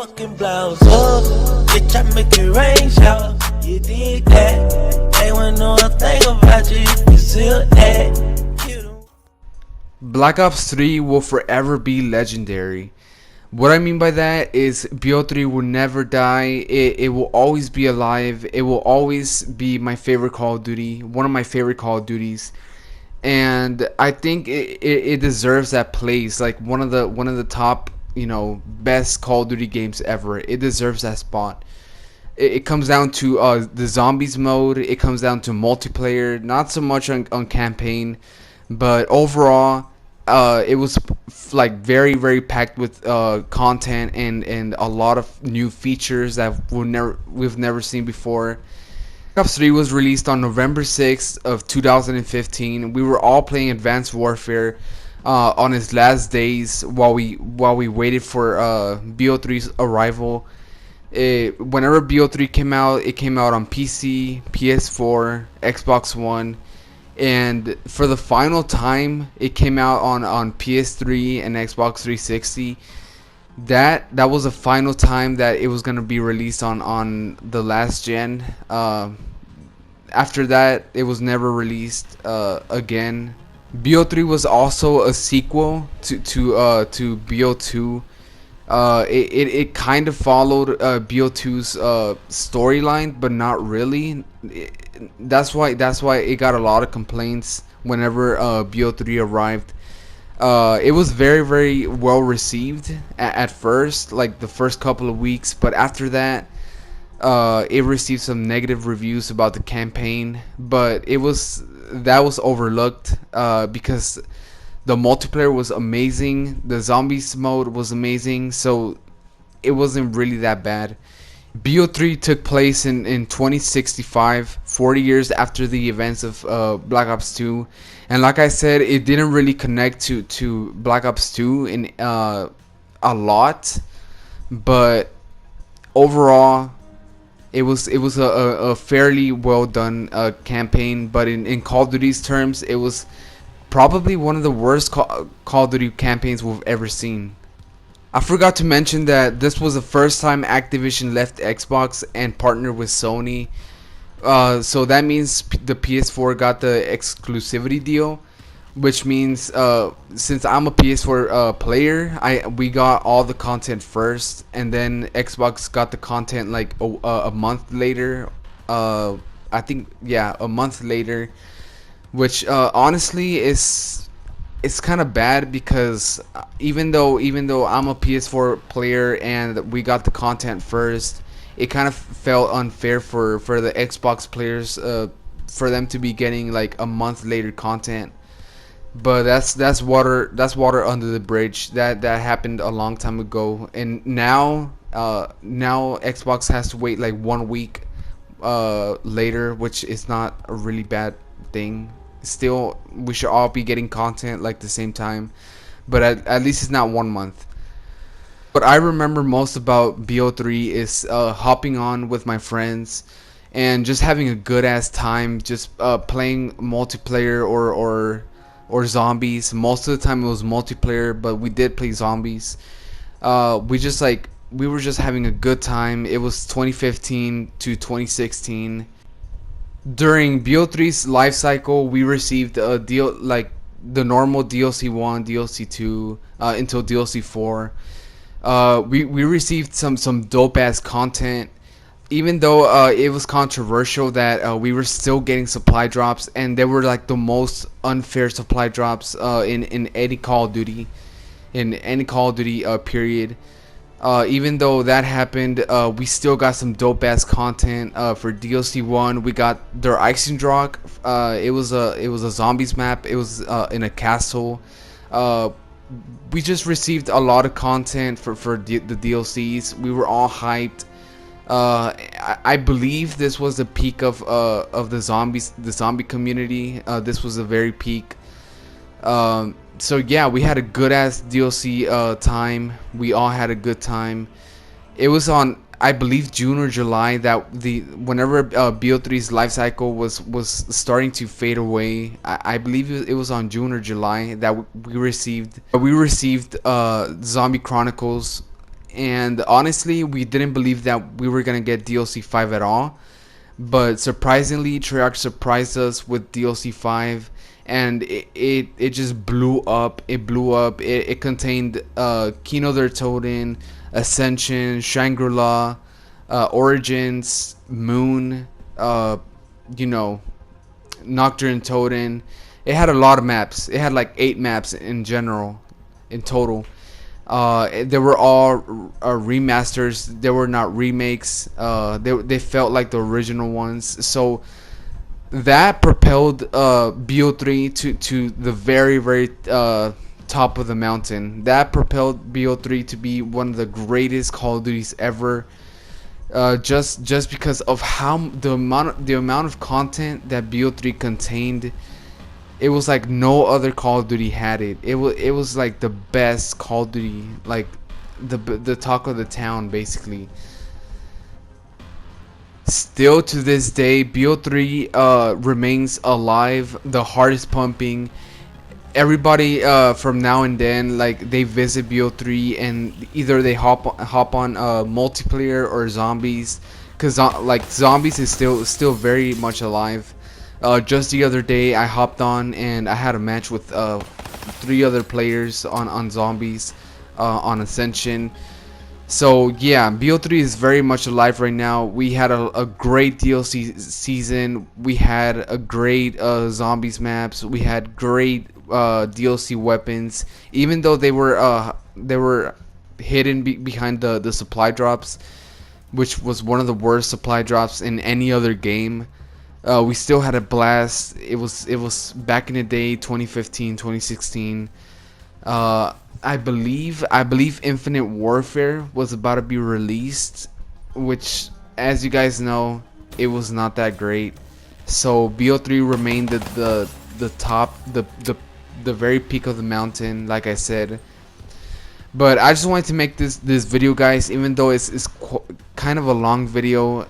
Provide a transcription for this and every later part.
fucking blouse up. Bitch, I make it rain showers. You did that. They wouldn't know a thing about you if you still that. Black Ops 3 will forever be legendary. What I mean by that is BO3 will never die. It will always be alive. It will always be my favorite Call of Duty, one of my favorite Call of Duties. And I think it deserves that place, like one of the top, best Call of Duty games ever. It deserves that spot. It comes down to the zombies mode. It comes down to multiplayer, not so much on campaign, but overall, it was like very very packed with content and a lot of new features that we've never seen before. Black Ops 3 was released on November 6th of 2015. We were all playing Advanced Warfare on its last days while we waited for BO3's arrival. Whenever BO3 came out, it came out on PC, PS4, Xbox One, and for the final time, it came out on PS3 and Xbox 360. That was the final time that it was gonna be released on the last gen. After that, it was never released again. BO3 was also a sequel to BO2. It kind of followed BO2's storyline, but not really. That's why it got a lot of complaints whenever BO3 arrived. It was very very well received at first, like the first couple of weeks, but after that, it received some negative reviews about the campaign. But that was overlooked because the multiplayer was amazing, the zombies mode was amazing, so it wasn't really that bad. BO3 took place in 2065, 40 years after the events of Black Ops 2. And like I said, it didn't really connect to Black Ops 2 in a lot. But overall, it was a fairly well done campaign. But in Call of Duty's terms, it was probably one of the worst Call of Duty campaigns we've ever seen. I forgot to mention that this was the first time Activision left Xbox and partnered with Sony. So that means the PS4 got the exclusivity deal, which means since I'm a PS4 player, we got all the content first, and then Xbox got the content like a month later. I think a month later, which honestly it's kind of bad because even though I'm a PS4 player and we got the content first, it kind of felt unfair for the Xbox players for them to be getting like a month later content. But that's water under the bridge. That happened a long time ago, and now Xbox has to wait like 1 week later, which is not a really bad thing. Still, we should all be getting content like the same time, but at least it's not 1 month. What I remember most about BO3 is hopping on with my friends and just having a good ass time, just playing multiplayer or zombies. Most of the time it was multiplayer, but we did play zombies. We were just having a good time. It was 2015 to 2016. During BO3's life cycle, we received a deal like the normal DLC 1, DLC 2, until DLC 4. We received some dope ass content, even though it was controversial that we were still getting supply drops, and they were like the most unfair supply drops in any Call of Duty, period. Even though that happened, we still got some dope ass content. For DLC 1, we got Der Eichendrock. It was a zombies map. It was in a castle. We just received a lot of content for the DLCs. We were all hyped. I believe this was the peak of the zombie community. This was the very peak. So yeah, we had a good ass DLC time. We all had a good time. It was on, I believe, June or July that whenever BO3's life cycle was starting to fade away. I believe it was on June or July that we received Zombie Chronicles, and honestly, we didn't believe that we were gonna get DLC 5 at all. But surprisingly, Treyarch surprised us with DLC 5, and it just blew up. It blew up. It contained Kino der Toten, Ascension, Shangri-La, Origins, Moon, you know, Nocturne Toten. It had a lot of maps. It had like 8 maps in general, in total. They were all remasters. They were not remakes. They felt like the original ones. So that propelled BO3 to the very top of the mountain. That propelled BO3 to be one of the greatest Call of Duties ever. Just because of how the amount of content that BO3 contained. It was like no other Call of Duty had it. It was like the best Call of Duty, like the talk of the town basically. Still to this day, BO3 remains alive, the heart is pumping. Everybody from now and then, like, they visit BO3 and either they hop on multiplayer or zombies, cause like zombies is still very much alive. Just the other day, I hopped on and I had a match with 3 other players on zombies on Ascension. So yeah, BO3 is very much alive right now. We had a great DLC season. We had a great zombies maps. We had great DLC weapons. Even though they were hidden behind the supply drops, which was one of the worst supply drops in any other game. We still had a blast. It was back in the day, 2015, 2016. I believe Infinite Warfare was about to be released, which, as you guys know, it was not that great. So BO3 remained the top, the very peak of the mountain, like I said. But I just wanted to make this video, guys, even though it's kind of a long video.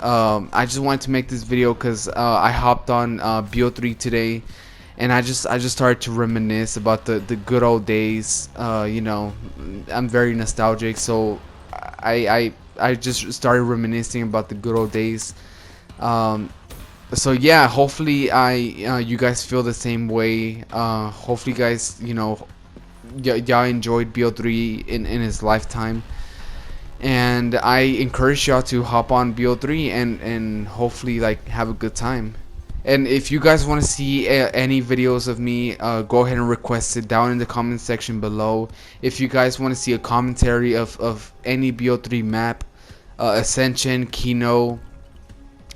I just wanted to make this video because I hopped on BO3 today, and I just started to reminisce about the good old days. You know, I'm very nostalgic, so I just started reminiscing about the good old days. So yeah, hopefully you guys feel the same way. Hopefully, guys, you know, y'all enjoyed BO3 in his lifetime, and I encourage y'all to hop on BO3 and hopefully like have a good time. And if you guys want to see any videos of me, go ahead and request it down in the comment section below. If you guys want to see a commentary of any BO3 map, Ascension, Kino,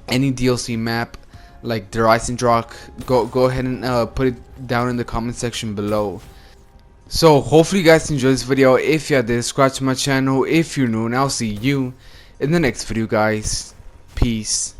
any DLC map like Der Eisendrock, go ahead and put it down in the comment section below. So hopefully you guys enjoyed this video. If you did, subscribe to my channel if you're new, and I'll see you in the next video, guys. Peace.